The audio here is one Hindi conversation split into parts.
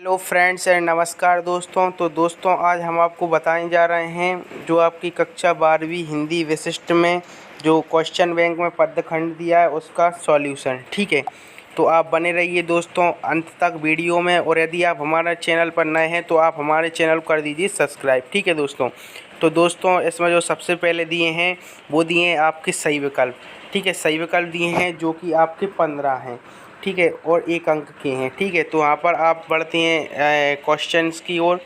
हेलो फ्रेंड्स एंड नमस्कार दोस्तों। तो दोस्तों आज हम आपको बताने जा रहे हैं जो आपकी कक्षा 12वीं हिंदी विशिष्ट में जो क्वेश्चन बैंक में पद्यखंड दिया है उसका सॉल्यूशन। ठीक है, तो आप बने रहिए दोस्तों अंत तक वीडियो में। और यदि आप हमारे चैनल पर नए हैं तो आप हमारे चैनल को कर दीजिए सब्सक्राइब। ठीक है दोस्तों, तो दोस्तों इसमें जो सबसे पहले दिए हैं वो दिए हैं आपके सही विकल्प। ठीक है, सही विकल्प दिए हैं जो कि आपके 15 हैं। ठीक है, और 1 अंक के हैं। ठीक है, तो यहाँ पर आप बढ़ते हैं क्वेश्चंस की ओर।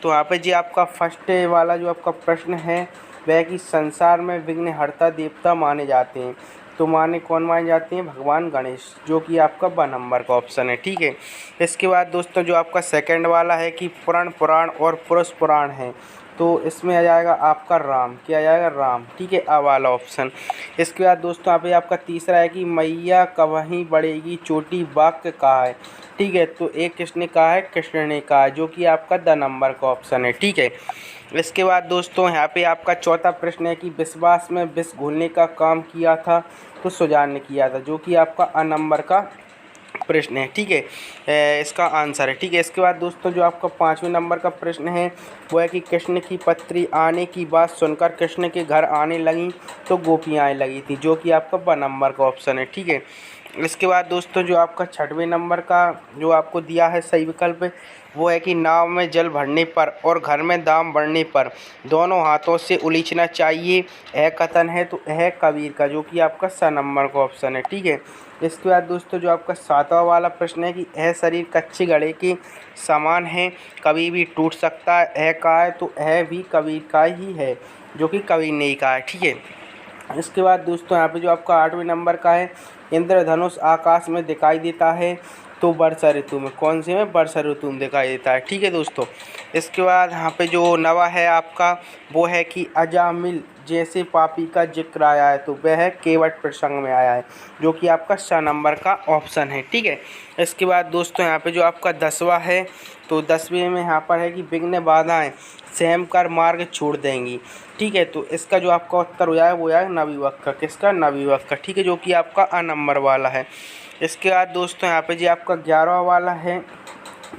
तो यहाँ पे जी आपका फर्स्ट वाला जो आपका प्रश्न है वह कि संसार में विघ्नहर्ता देवता माने जाते हैं। तो कौन माने जाते हैं? भगवान गणेश, जो कि आपका 2 नंबर का ऑप्शन है। ठीक है, इसके बाद दोस्तों जो आपका सेकंड वाला है कि पुराण पुराण और पुरुष पुराण है, तो इसमें आ जाएगा आपका राम। क्या आ जाएगा? राम। ठीक है, आ वाला ऑप्शन। इसके बाद दोस्तों यहाँ पे आपका तीसरा है कि मैया कवहीं बढ़ेगी चोटी वाक्य कहा है। ठीक है, तो एक किसने कहा है? कृष्ण ने कहा है, जो कि आपका 2 नंबर का ऑप्शन है। ठीक है, इसके बाद दोस्तों यहाँ पे आपका चौथा प्रश्न है कि विश्वास में विष घोलने का काम किया था तो सुजान ने किया था, जो कि आपका अ नंबर का प्रश्न है। ठीक है, इसका आंसर है। ठीक है, इसके बाद दोस्तों जो आपका 5वें नंबर का प्रश्न है वो है कि कृष्ण की पत्री आने की बात सुनकर कृष्ण के घर आने लगी तो गोपियाँ आने लगी थी, जो कि आपका 2 नंबर का ऑप्शन है। ठीक है, इसके बाद दोस्तों जो आपका 6वें नंबर का जो आपको दिया है सही विकल्प वो है कि नाव में जल भरने पर और घर में दाम बढ़ने पर दोनों हाथों से उलीचना चाहिए। यह कथन है तो यह कबीर का, जो कि आपका 6 नंबर का ऑप्शन है। ठीक है, इसके बाद दोस्तों जो आपका 7वां वाला प्रश्न है कि यह शरीर कच्चे घड़े के समान है, कभी भी टूट सकता है। यह कहा है तो यह भी कबीर का ही है, जो कि कबीर ने ही कहा है। ठीक है, इसके बाद दोस्तों यहाँ पे जो आपका 8वें नंबर का है इंद्रधनुष आकाश में दिखाई देता है तो वर्षा ऋतु में। कौन से में? वर्षा ऋतु में दिखाई देता है। ठीक है दोस्तों, इसके बाद यहाँ पे जो नवा है आपका वो है कि अजामिल जैसे पापी का जिक्र आया है तो वह केवट प्रसंग में आया है, जो कि आपका 6 नंबर का ऑप्शन है। ठीक है, इसके बाद दोस्तों यहाँ पे जो आपका 10वां है तो 10वें में यहाँ पर है कि विघ्न बाधाएं सहम कर मार्ग छोड़ देंगी। ठीक है, तो इसका जो आपका उत्तर हो जाएगा वो आएगा नविवक्का। किसका? नविवक्का। ठीक है, जो कि आपका अ नंबर वाला है। इसके बाद दोस्तों यहाँ पे जी आपका 11वां वाला है।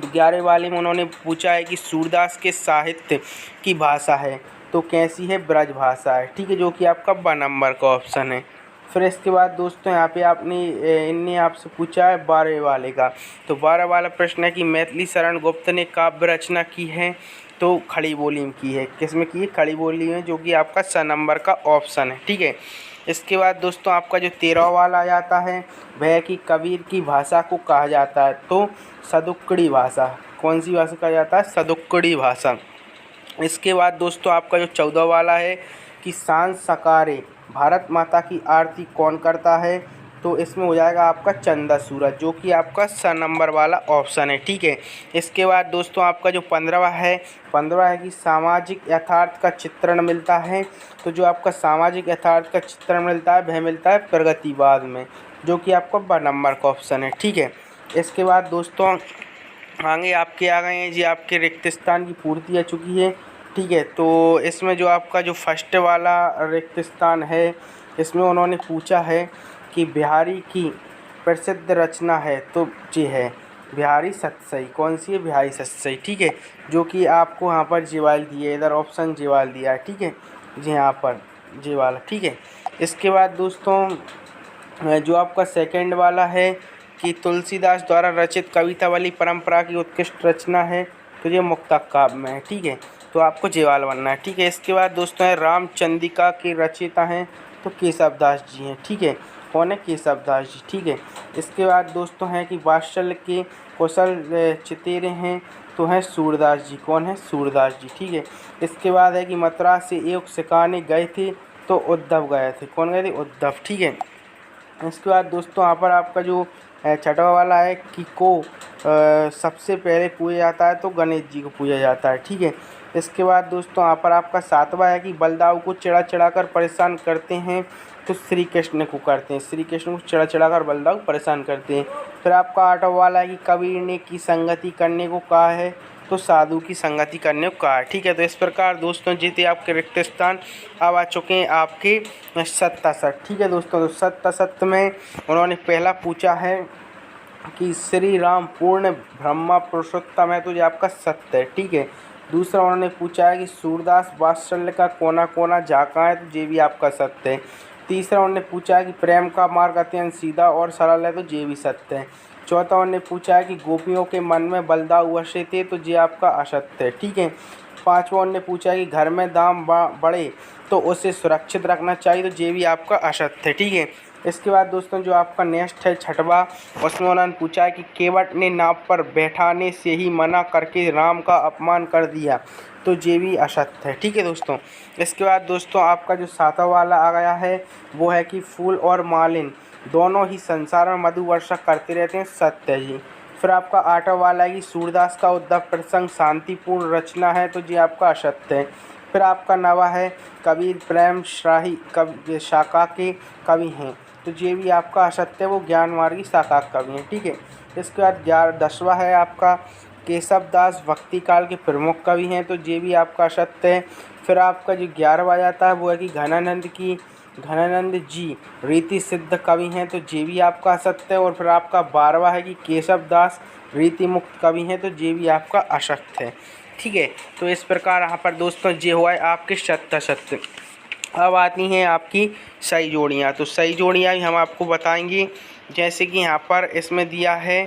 11वें वाले में उन्होंने पूछा है कि सूरदास के साहित्य की भाषा है तो कैसी है? ब्रज भाषा है। ठीक है, जो कि आपका 2 नंबर का ऑप्शन है। फिर इसके बाद दोस्तों यहाँ पे इनने आपसे पूछा है 12वें वाले का। तो 12 वाला प्रश्न है कि मैथिली शरण गुप्त ने काव्य रचना की है तो खड़ी बोली में की है। किस में की है? खड़ी बोली में, जो कि आपका 6 नंबर का ऑप्शन है। ठीक है, इसके बाद दोस्तों आपका जो 13वां वाला आ जाता है वह कि कबीर की भाषा को कहा जाता है तो सदुक्कड़ी भाषा। कौन सी भाषा कहा जाता है? सदुक्कड़ी भाषा। इसके बाद दोस्तों आपका जो 14वां वाला है कि सांस सकारे भारत माता की आरती कौन करता है, तो इसमें हो जाएगा आपका चंदा सूरज, जो कि आपका 6 नंबर वाला ऑप्शन है। ठीक है, इसके बाद दोस्तों आपका जो 15वां है 15वां है कि सामाजिक यथार्थ का चित्रण मिलता है। तो जो आपका सामाजिक यथार्थ का चित्रण मिलता है वह मिलता है प्रगतिवाद में, जो कि आपका 2 नंबर का ऑप्शन है। ठीक है, इसके बाद दोस्तों आगे आपके आ गए हैं जी आपके रिक्त स्थान की पूर्ति आ चुकी है। ठीक है, तो इसमें जो आपका जो फर्स्ट वाला रिक्त स्थान है इसमें उन्होंने पूछा है कि बिहारी की प्रसिद्ध रचना है तो जी है बिहारी सतसई। कौन सी है? बिहारी सतसई। ठीक है, जो कि आपको यहाँ पर जेवाल दिया है, इधर ऑप्शन जेवाल दिया है। ठीक है जी, यहाँ पर जेवाल। ठीक है, इसके बाद दोस्तों जो आपका सेकंड वाला है कि तुलसीदास द्वारा रचित कवितावली परंपरा की उत्कृष्ट रचना है तो ये मुक्तक काव्य में है। ठीक है, तो आपको जेवाल बनना है। ठीक है, इसके बाद दोस्तों है रामचंद्रिका के रचयिता हैं तो केशवदास जी हैं। ठीक है, कौन है? केशवदास जी। ठीक है, इसके बाद दोस्तों हैं कि वात्सल्य के कुशल चितेरे हैं तो हैं सूरदास जी। कौन है? सूरदास जी। ठीक है, इसके बाद है कि मद्रास से योग सिखाने गए थे तो उद्धव गए थे। कौन गए थे? उद्धव। ठीक है, इसके बाद दोस्तों यहाँ पर आपका जो 6वां वाला है कि सबसे पहले पूजा जाता है तो गणेश जी को पूजा जाता है। ठीक है, इसके बाद दोस्तों यहाँ पर आपका 7वां है कि बलदाऊ को चढ़ा चढ़ा कर परेशान करते हैं तो श्री कृष्ण को करते हैं। श्री कृष्ण को चढ़ा चढ़ा कर बलदाऊ परेशान करते हैं। फिर आपका 8वां वाला है कि कबीर ने की संगति करने को कहा है तो साधु की संगति करने को कहा है। ठीक है, तो इस प्रकार दोस्तों जीते आपके रिक्त स्थान। अब आ चुके हैं आपके 67। ठीक है दोस्तों, तो 67 में उन्होंने पहला पूछा है कि श्री राम पूर्ण ब्रह्मा पुरुषोत्तम है, तो ये आपका सत्य है। ठीक है। दूसरा उन्होंने पूछा है कि सूरदास वात्सल्य का कोना कोना झाँका है, तो ये भी आपका सत्य है। तीसरा उन्होंने पूछा है कि प्रेम का मार्ग अत्यंत सीधा और सरल है, तो ये भी सत्य है। चौथा उन्होंने पूछा है कि गोपियों के मन में बलदाव अवश्य थे, तो ये आपका असत्य है। ठीक है। पाँचवा उन्होंने पूछा है कि घर में दाम बढ़े तो उसे सुरक्षित रखना चाहिए, तो ये भी आपका असत्य है। ठीक है। इसके बाद दोस्तों जो आपका नेक्स्ट है छठवा, उसमें उन्होंने पूछा है कि केवट ने नाव पर बैठाने से ही मना करके राम का अपमान कर दिया, तो ये भी असत्य है। ठीक है दोस्तों। इसके बाद दोस्तों आपका जो सातवां वाला आ गया है वो है कि फूल और मालिन दोनों ही संसार में मधु वर्षा करते रहते हैं, सत्य है जी। फिर आपका आठवां वाला है कि सूरदास का उद्धव प्रसंग शांतिपूर्ण रचना है, तो ये आपका असत्य है। फिर आपका नवा है कबीर प्रेम शाही कवि शाखा के कवि हैं, तो ये भी आपका असत्य है, वो ज्ञान मार्गी शाखा कवि हैं। ठीक है। इसके बाद 10वां है आपका केशव दास भक्ति काल के प्रमुख कवि हैं, तो ये भी आपका असत्य है। फिर आपका जो 11वां आ जाता है वो है कि घनानंद जी रीति सिद्ध कवि हैं, तो ये भी आपका असत्य है। और फिर आपका 12वां है कि केशव दास रीति मुक्त कवि हैं, तो ये भी आपका असत्य है। ठीक है। तो इस प्रकार यहाँ पर दोस्तों ये हुआ है आपके सत्य। अब आती हैं आपकी सही जोड़ियाँ। तो सही जोड़ियाँ भी हम आपको बताएंगे, जैसे कि यहाँ पर इसमें दिया है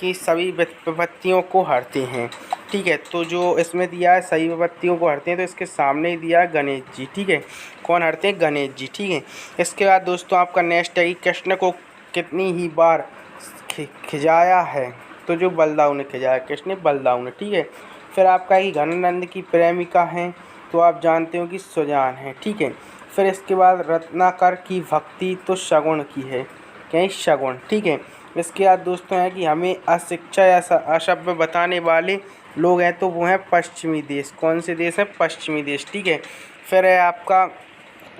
कि सभी विपत्तियों को हरते हैं। ठीक है। तो जो इसमें दिया है सभी विपत्तियों को हरते हैं, तो इसके सामने ही दिया है गणेश जी। ठीक है। कौन हरते हैं? गणेश जी। ठीक है। इसके बाद दोस्तों आपका नेक्स्ट है कि कृष्ण को कितनी ही बार खिजाया है, तो जो बलदाऊ ने खिजाया, कृष्ण बलदाऊ ने। ठीक है। फिर आपका कि घनानंद की प्रेमिका हैं, तो आप जानते हो कि सुजान है। ठीक है। फिर इसके बाद रत्नाकर की भक्ति तो शगुन की है, कहीं शगुन। ठीक है। इसके बाद दोस्तों है कि हमें अशिक्षा या असभ्य बताने वाले लोग हैं, तो वो हैं पश्चिमी देश। कौन से देश हैं? पश्चिमी देश। ठीक है। फिर है आपका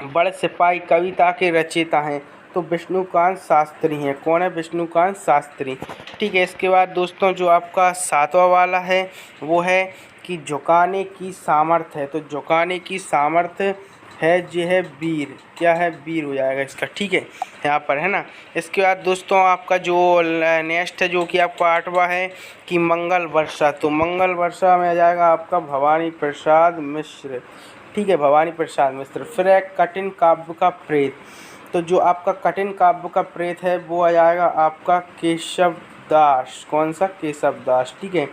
बड़े सिपाही कविता के रचयिता हैं, तो विष्णुकांत शास्त्री हैं। कौन है? विष्णुकांत शास्त्री। ठीक है। इसके बाद दोस्तों जो आपका 7वां वाला है वो है कि झुकाने की सामर्थ्य है, तो झुकाने की सामर्थ्य है जो है वीर। क्या है? वीर हो जाएगा इसका। ठीक है। यहाँ पर है ना। इसके बाद दोस्तों आपका जो नेक्स्ट है जो कि आपका 8वां है कि मंगल वर्षा, तो मंगल वर्षा में आ जाएगा आपका भवानी प्रसाद मिश्र। ठीक है। भवानी प्रसाद मिश्र। फिर है कठिन काव्य का प्रेत, तो जो आपका कठिन काव्य का प्रेत है वो आ जाएगा आपका केशव दास। कौन सा? केशव दास। ठीक है।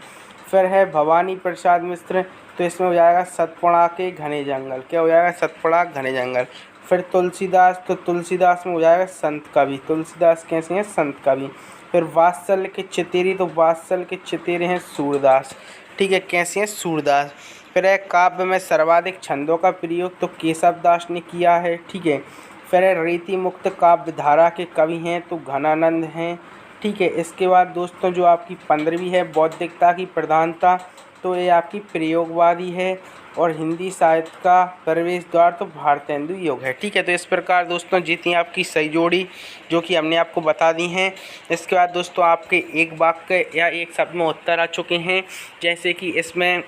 फिर है भवानी प्रसाद मिश्र, तो इसमें हो जाएगा सतपुड़ा के घने जंगल। क्या हो जाएगा? सतपुड़ा घने जंगल। फिर तुलसीदास, तो तुलसीदास में हो जाएगा संत कवि। तुलसीदास कैसे हैं? संत कवि। फिर वात्सल्य के चितेरी, तो वात्सल्य के चितेरे हैं सूरदास। ठीक है। कैसे हैं? सूरदास। फिर है काव्य में सर्वाधिक छंदों का प्रयोग, तो केशव दास ने किया है। ठीक है। फिर है रीति मुक्त काव्य धारा के कवि हैं, तो घनानंद हैं। ठीक है। इसके बाद दोस्तों जो आपकी 15वीं है बौद्धिकता की प्रधानता, तो ये आपकी प्रयोगवादी है। और हिंदी साहित्य का प्रवेश द्वार, तो भारतेंदु योग है। ठीक है। तो इस प्रकार दोस्तों जितनी आपकी सही जोड़ी जो कि हमने आपको बता दी हैं। इसके बाद दोस्तों आपके एक वाक्य या एक शब्द में उत्तर आ चुके हैं, जैसे कि इसमें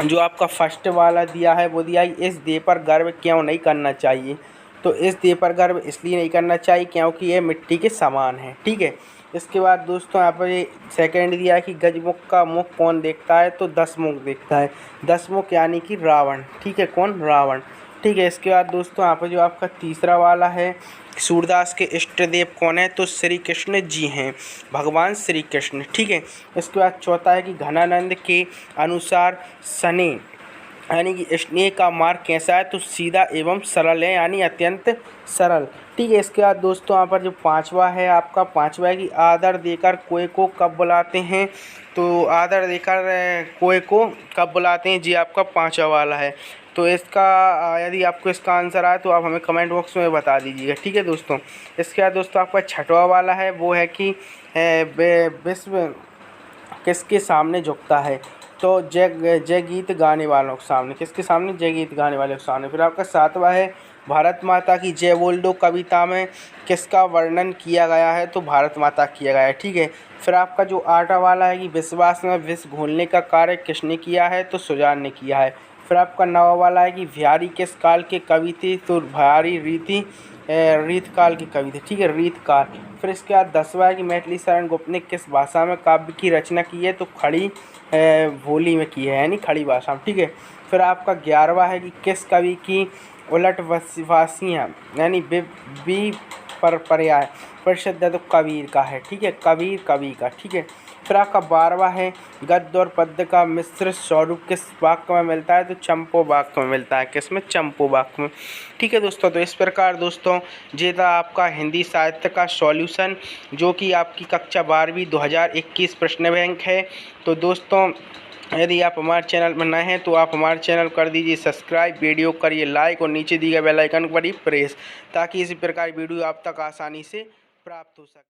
जो आपका फर्स्ट वाला दिया है वो दिया है इस देह पर गर्व क्यों नहीं करना चाहिए, तो इस देह पर गर्व इसलिए नहीं करना चाहिए क्योंकि ये मिट्टी के समान है। ठीक है। इसके बाद दोस्तों यहाँ पर ये सेकंड दिया है कि गजमुख का मुख कौन देखता है, तो 10 मुख देखता है। 10 मुख यानी कि रावण। ठीक है। कौन? रावण। ठीक है। इसके बाद दोस्तों यहाँ पर जो आपका तीसरा वाला है सूरदास के इष्ट देव कौन है, तो श्री कृष्ण जी हैं, भगवान श्री कृष्ण। ठीक है। इसके बाद चौथा है कि घनानंद के अनुसार सने यानी कि स्नेह का मार्ग कैसा है, तो सीधा एवं सरल है, यानी अत्यंत सरल। ठीक है। इसके बाद दोस्तों यहाँ पर जो 5वां है आपका 5वां है कि आदर देकर कोई को कब बुलाते हैं, तो आदर देकर कोई को कब बुलाते हैं, जी आपका 5वां वाला है। तो इसका यदि आपको इसका आंसर आए तो आप हमें कमेंट बॉक्स में बता दीजिएगा। ठीक है दोस्तों। इसके बाद दोस्तों आपका 6वां वाला है वो है कि विश्व किसके सामने झुकता है, तो जय गीत गाने वालों के सामने। किसके सामने? जय गीत गाने वालों के सामने। फिर आपका 7वां है भारत माता की जय बोल दो कविता में किसका वर्णन किया गया है, तो भारत माता किया गया है। ठीक है। फिर आपका जो 8वां वाला है कि विश्वास में विष घोलने का कार्य किसने किया है, तो सुजान ने किया है। फिर आपका 9वां वाला है कि बिहारी किस काल के कवि थे, तो बिहारी रीति रीतकाल के कवि थे, ठीक है, रीतकाल। फिर इसके बाद 10वां है कि मैथिली शरण गुप्त ने किस भाषा में काव्य की रचना की है, तो खड़ी बोली में की है, यानी खड़ी भाषा में, ठीक है। फिर आपका 11वां है कि किस कवि की उलट वासियाँ यानी बी पर पर्याय प्रसिद्ध है, तो कबीर का है, ठीक है, कबीर कवि का, ठीक है। फिर आपका 12वां है गद्य और पद्य का मिश्रित स्वरूप किस वाक्य में मिलता है, तो चंपू वाक्य में मिलता है, किसमें, चंपू वाक्य में, ठीक है दोस्तों। तो इस प्रकार दोस्तों ये था आपका हिंदी साहित्य का सॉल्यूशन, जो कि आपकी कक्षा 12वीं 2021 प्रश्न बैंक है। तो दोस्तों यदि आप हमारे चैनल पर नए हैं तो आप हमारे चैनल कर दीजिए सब्सक्राइब, वीडियो करिए लाइक और नीचे दिए गए बेल आइकन पर ही प्रेस, ताकि इसी प्रकार वीडियो आप तक आसानी से प्राप्त हो सके।